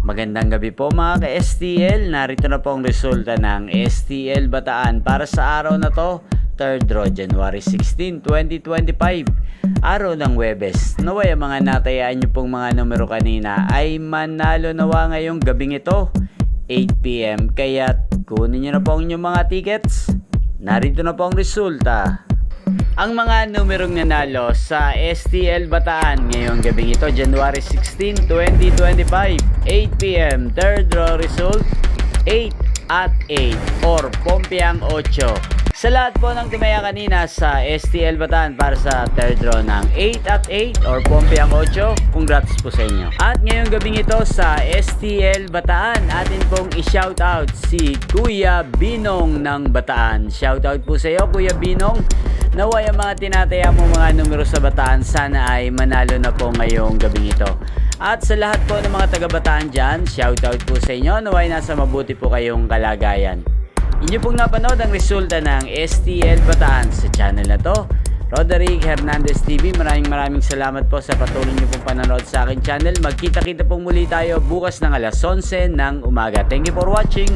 Magandang gabi po mga ka-STL. Narito na po ang resulta ng STL Bataan para sa araw na to, 3rd draw, January 16, 2025. Araw ng Huwebes. Naway ang mga natayaan nyo pong mga numero kanina ay manalo nawa ngayong gabing ito, 8 PM. Kaya kunin nyo na po ang inyong mga tickets. Narito na po ang resulta. Ang mga numerong nanalo sa STL Bataan ngayong gabing ito, January 16, 2025, 8 PM, 3rd draw result, 8 at 8 or Pompiang 8. Sa lahat po ng tumaya kanina sa STL Bataan para sa 3rd draw ng 8 at 8 or Pompiang 8, congrats po sa inyo. At ngayong gabing ito sa STL Bataan, atin pong i-shoutout si Kuya Binong ng Bataan. Shoutout po sa iyo, Kuya Binong. Naway ang mga tinataya mo mga numero sa Bataan, sana ay manalo na po ngayong gabing ito. At sa lahat po ng mga taga-Bataan dyan, shoutout po sa inyo. Naway nasa mabuti po kayong kalagayan. Inyo pong napanood ang resulta ng STL Bataan sa channel na to, Roderick Hernandez TV. Maraming salamat po sa patuloy niyo pong panonood sa aking channel. Magkita-kita pong muli tayo bukas ng alas 11 ng umaga. Thank you for watching.